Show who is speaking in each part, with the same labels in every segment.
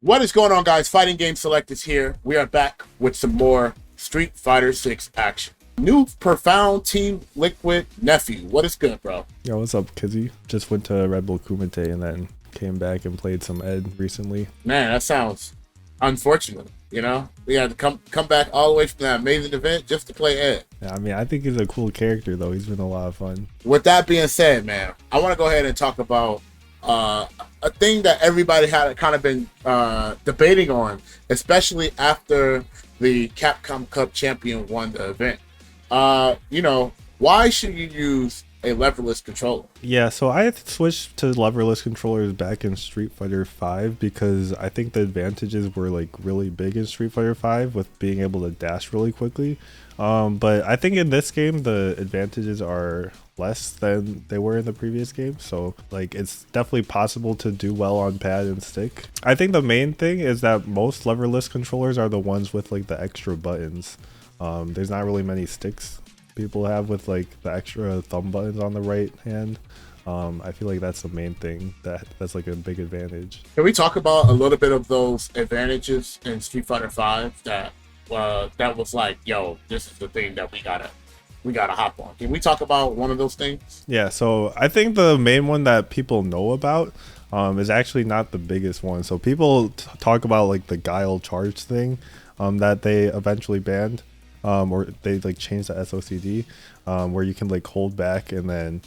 Speaker 1: What is going on, guys? Fighting Game Select is here. We are back with some more Street Fighter 6 action. New Profound Team Liquid Nephew. What is good, bro?
Speaker 2: Yo, what's up, Kizzie? Just went to Red Bull Kumite and then came back and played some Ed recently.
Speaker 1: Man, that sounds unfortunate. You know, we had to come back all the way from that amazing event just to play Ed.
Speaker 2: Yeah, I mean, I think he's a cool character, though. He's been a lot of fun.
Speaker 1: With that being said, man, I want to go ahead and talk about a thing that everybody had kind of been debating on, especially after the Capcom Cup champion won the event. You know, why should you use a leverless controller?
Speaker 2: Yeah, so I switched to leverless controllers back in Street Fighter 5 because I think the advantages were like really big in Street Fighter 5 with being able to dash really quickly. But I think in this game the advantages are less than they were in the previous game, so like it's definitely possible to do well on pad and stick. I think the main thing is that most leverless controllers are the ones with like the extra buttons. There's not really many sticks people have with like the extra thumb buttons on the right hand. I feel like that's the main thing that's like a big advantage.
Speaker 1: Can we talk about a little bit of those advantages in Street Fighter 5 that was like, yo, this is the thing that we gotta hop on? Can we talk about one of those things?
Speaker 2: Yeah, so I think the main one that people know about is actually not the biggest one. So people talk about like the Guile charge thing that they eventually banned, or they like changed the SOCD, where you can like hold back and then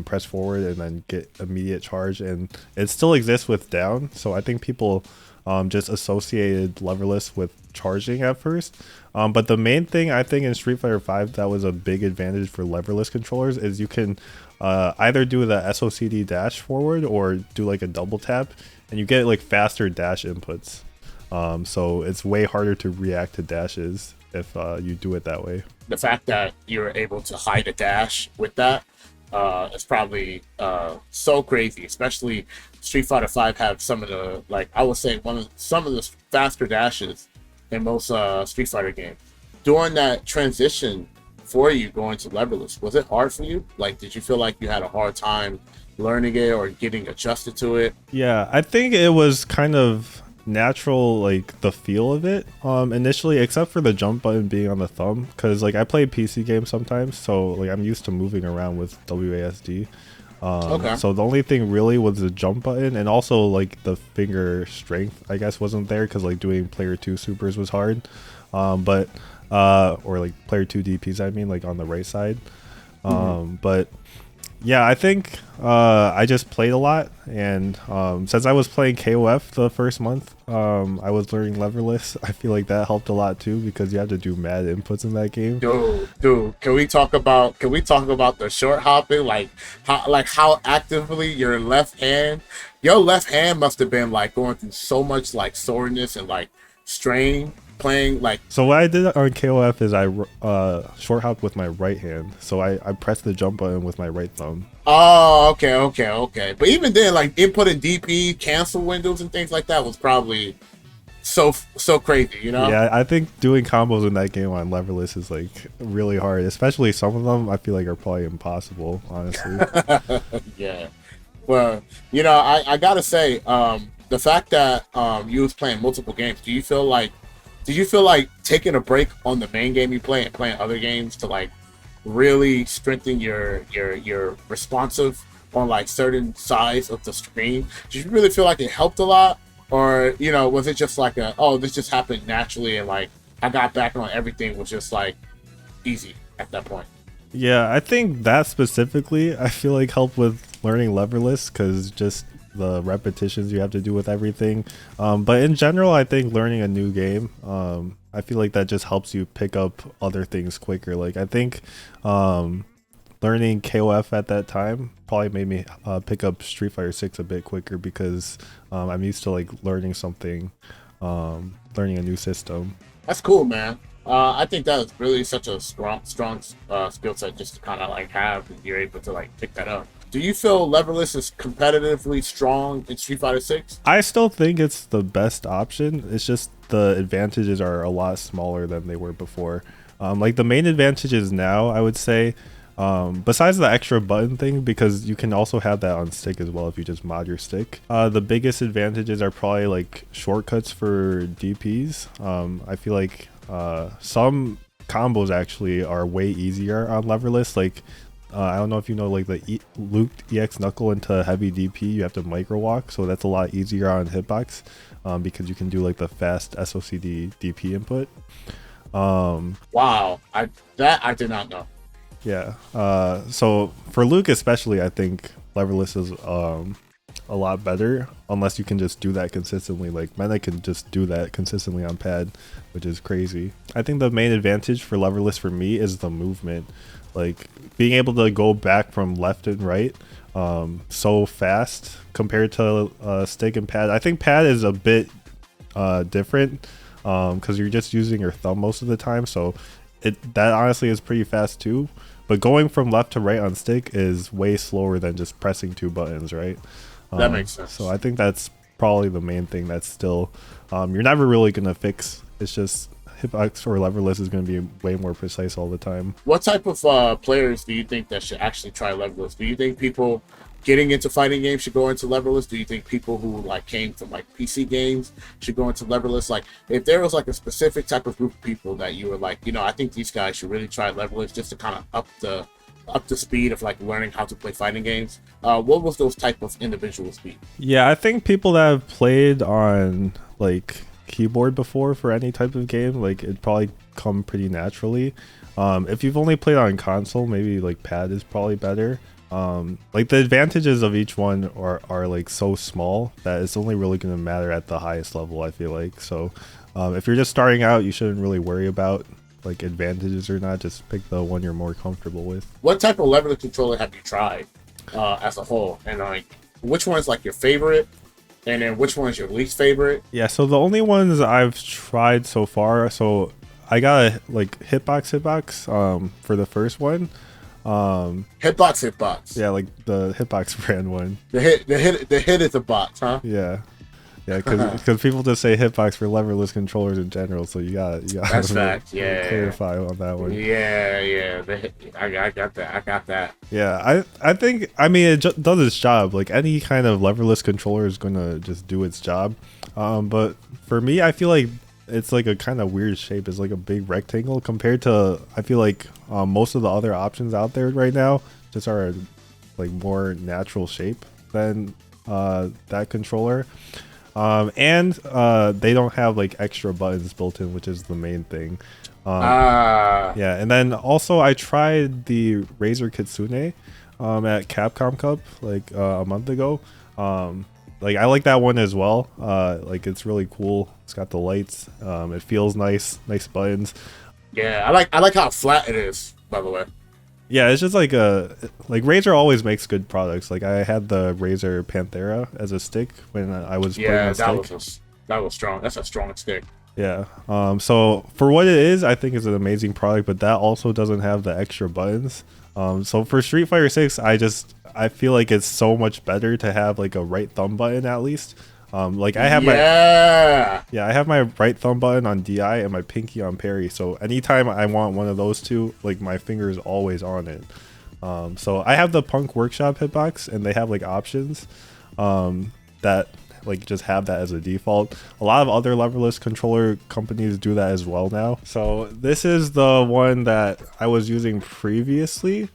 Speaker 2: press forward and then get immediate charge, and it still exists with down. So I think people just associated leverless with charging at first, but the main thing I think in Street Fighter 5 that was a big advantage for leverless controllers is you can either do the SOCD dash forward or do like a double tap, and you get like faster dash inputs. So it's way harder to react to dashes if you do it that way.
Speaker 1: The fact that you're able to hide a dash with that is probably so crazy. Especially Street Fighter 5 have some of the, like, I would say some of the faster dashes in most Street Fighter games. During that transition for you going to leverless, was it hard for you? Like, did you feel like you had a hard time learning it or getting adjusted to it?
Speaker 2: Yeah, I think it was kind of natural, like the feel of it initially, except for the jump button being on the thumb, because like I play PC games sometimes, so like I'm used to moving around with WASD. Okay. So the only thing really was the jump button, and also like the finger strength I guess wasn't there because like doing player 2 supers was hard, but or like player 2 DPs, I mean, like on the right side. But yeah, I think I just played a lot, and since I was playing KOF the first month, I was learning leverless. I feel like that helped a lot too because you have to do mad inputs in that game.
Speaker 1: Dude, can we talk about the short hopping? Like how actively your left hand must have been like going through so much like soreness and like strain playing like. So
Speaker 2: what I did on KOF is I short hop with my right hand, so I pressed the jump button with my right thumb.
Speaker 1: Oh, okay. But even then, like inputting DP, cancel windows and things like that was probably so crazy, you know?
Speaker 2: Yeah, I think doing combos in that game on leverless is like really hard, especially some of them I feel like are probably impossible, honestly.
Speaker 1: Yeah. Well, you know, I gotta say, the fact that you was playing multiple games, did you feel like taking a break on the main game you play and playing other games to like really strengthen your responsive on like certain sides of the screen? Did you really feel like it helped a lot, or you know, was it just like this just happened naturally and like I got back on everything was just like easy at that point?
Speaker 2: Yeah, I think that specifically I feel like helped with learning leverless because just the repetitions you have to do with everything, but in general I think learning a new game, I feel like that just helps you pick up other things quicker. Like I think learning KOF at that time probably made me pick up Street Fighter 6 a bit quicker because I'm used to like learning something, learning a new system.
Speaker 1: That's cool, man. I think that is really such a strong skill set just to kind of like have, and you're able to like pick that up. Do you feel leverless is competitively strong in Street Fighter 6?
Speaker 2: I still think it's the best option. It's just the advantages are a lot smaller than they were before. Like the main advantages now, I would say, Besides the extra button thing, because you can also have that on stick as well if you just mod your stick. The biggest advantages are probably like shortcuts for DPs. I feel like some combos actually are way easier on Leverless. Like I don't know if you know, like the looped EX knuckle into heavy DP, you have to micro walk, so that's a lot easier on hitbox because you can do like the fast SOCD DP input.
Speaker 1: Wow, I did not know.
Speaker 2: Yeah. So for Luke especially, I think Leverless is a lot better, unless you can just do that consistently. Like Meta can just do that consistently on pad, which is crazy. I think the main advantage for Leverless for me is the movement. Like being able to go back from left and right so fast compared to stick and pad. I think pad is a bit different because you're just using your thumb most of the time, so that honestly is pretty fast too. But going from left to right on stick is way slower than just pressing two buttons, right?
Speaker 1: That makes sense.
Speaker 2: So I think that's probably the main thing that's still you're never really gonna fix. It's just hitbox or Leverless is going to be way more precise all the time.
Speaker 1: What type of players do you think that should actually try Leverless? Do you think people getting into fighting games should go into Leverless? Do you think people who like came from like PC games should go into Leverless? Like, if there was like a specific type of group of people that you were like, you know, I think these guys should really try Leverless just to kind of up the speed of like learning how to play fighting games. What was those type of individuals be?
Speaker 2: Yeah, I think people that have played on like keyboard before for any type of game, like it'd probably come pretty naturally. If you've only played on console, maybe like pad is probably better. Like the advantages of each one are like so small that it's only really going to matter at the highest level, I feel like. So if you're just starting out, you shouldn't really worry about like advantages or not. Just pick the one you're more comfortable with.
Speaker 1: What type of Leverless controller have you tried as a whole, and like which one's like your favorite, and then which one's your least favorite?
Speaker 2: Yeah, so the only ones I've tried so far, so I got a like hitbox for the first one.
Speaker 1: Hitbox.
Speaker 2: Yeah, like the hitbox brand one.
Speaker 1: The hit is a box, huh?
Speaker 2: Yeah, because people just say hitbox for Leverless controllers in general, so you got
Speaker 1: that's fact. Yeah,
Speaker 2: clarify on that one.
Speaker 1: Yeah. I got that.
Speaker 2: Yeah, I think, I mean, it does its job. Like any kind of Leverless controller is gonna just do its job. But for me, I feel like it's like a kind of weird shape. It's like a big rectangle compared to, I feel like most of the other options out there right now just are like more natural shape than that controller. And they don't have like extra buttons built in, which is the main thing. Yeah, and then also I tried the Razer Kitsune at Capcom Cup like a month ago. Like I like that one as well. Like it's really cool. It's got the lights. It feels nice buttons.
Speaker 1: Yeah, I like how flat it is, by the way.
Speaker 2: Yeah, it's just like Razer always makes good products. Like I had the Razer Panthera as a stick when I was playing on stick.
Speaker 1: That was strong. That's a strong stick.
Speaker 2: Yeah. So for what it is, I think it's an amazing product, but that also doesn't have the extra buttons. So for Street Fighter 6, I feel like it's so much better to have like a right thumb button at least. Like I have I have my right thumb button on DI and my pinky on parry. So anytime I want one of those two, like my finger is always on it. So I have the Punk Workshop hitbox, and they have like options that like just have that as a default. A lot of other Leverless controller companies do that as well now. So this is the one that I was using previously.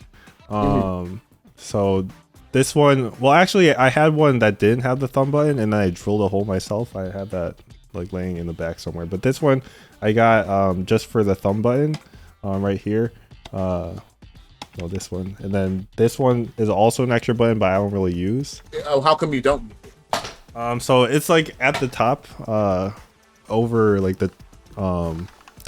Speaker 2: So this one, well, actually, I had one that didn't have the thumb button, and then I drilled a hole myself. I had that like laying in the back somewhere. But this one I got just for the thumb button right here. Well, this one, and then this one is also an extra button, but I don't really use.
Speaker 1: Oh, how come you don't?
Speaker 2: So it's like at the top, over like the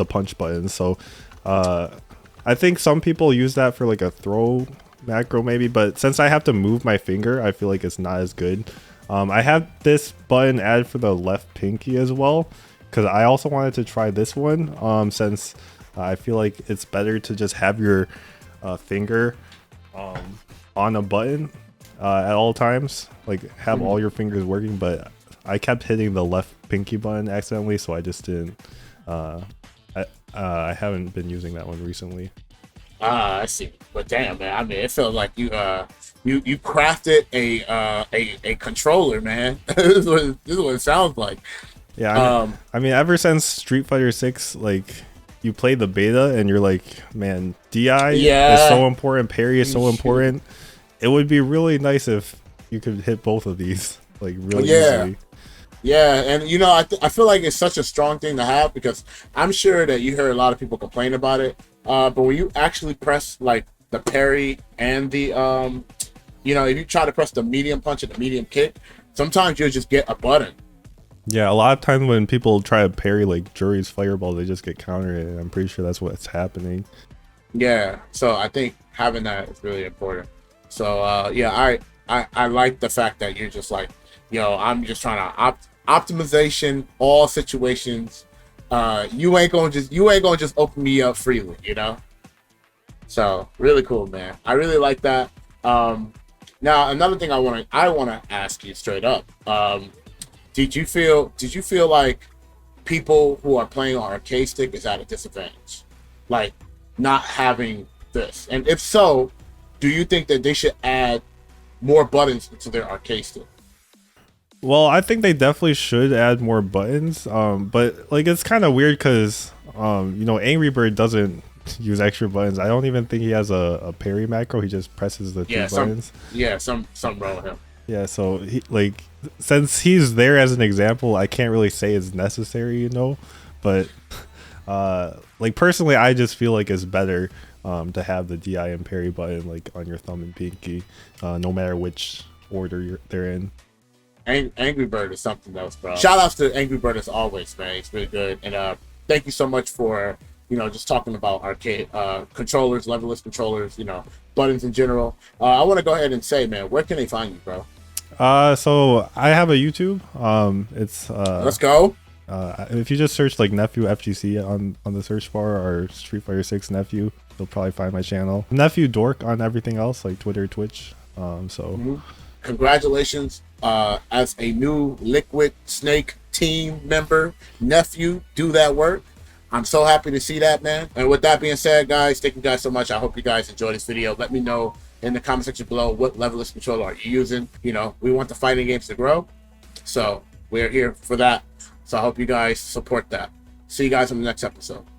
Speaker 2: punch button. So I think some people use that for like a throw macro maybe, but since I have to move my finger, I feel like it's not as good. I have this button added for the left pinky as well, because I also wanted to try this one since I feel like it's better to just have your finger on a button at all times, like have all your fingers working. But I kept hitting the left pinky button accidentally, so I just didn't I haven't been using that one recently.
Speaker 1: Ah, I see. But damn, man, I mean, it felt like you crafted a controller, man. This is what it sounds like.
Speaker 2: Yeah,
Speaker 1: Um,
Speaker 2: I mean, ever since Street Fighter 6, like you play the beta and you're like, man, DI is
Speaker 1: yeah,
Speaker 2: so important, parry is so important. It would be really nice if you could hit both of these like really
Speaker 1: yeah.
Speaker 2: easily.
Speaker 1: Yeah, and I feel like it's such a strong thing to have because I'm sure that you heard a lot of people complain about it. But when you actually press like the parry and the if you try to press the medium punch and the medium kick, sometimes you'll just get a button.
Speaker 2: Yeah, a lot of times when people try to parry like Jury's fireball, they just get countered, and I'm pretty sure that's what's happening.
Speaker 1: Yeah, so I think having that is really important. So yeah, I like the fact that you're just like, I'm just trying to optimization all situations. You ain't gonna just open me up freely, you know. So really cool, man. I really like that. Now another thing I wanna ask you straight up. Did you feel like people who are playing on arcade stick is at a disadvantage, like not having this? And if so, do you think that they should add more buttons into their arcade stick?
Speaker 2: Well, I think they definitely should add more buttons. But like it's kind of weird because Angry Bird doesn't use extra buttons. I don't even think he has a parry macro. He just presses the two buttons.
Speaker 1: Some wrong with him.
Speaker 2: Yeah, so he like since he's there as an example, I can't really say it's necessary, but like personally, I just feel like it's better to have the DI and parry button like on your thumb and pinky, no matter which order they're in.
Speaker 1: Angry Bird is something else, bro. Shout outs to Angry Bird as always, man. It's really good. And thank you so much for, just talking about arcade controllers, leverless controllers, buttons in general. I want to go ahead and say, man, where can they find you, bro?
Speaker 2: So I have a YouTube. It's
Speaker 1: Let's go.
Speaker 2: If you just search like Nephew FGC on the search bar or Street Fighter 6 Nephew, you'll probably find my channel. Nephew Dork on everything else like Twitter, Twitch.
Speaker 1: Congratulations as a new Liquid Snake team member. Nephew, do that work. I'm so happy to see that, man. And with that being said, guys, thank you guys so much. I hope you guys enjoyed this video. Let me know in the comment section below what levelist controller are you using. We want the fighting games to grow, so we're here for that. So I hope you guys support that. See you guys in the next episode.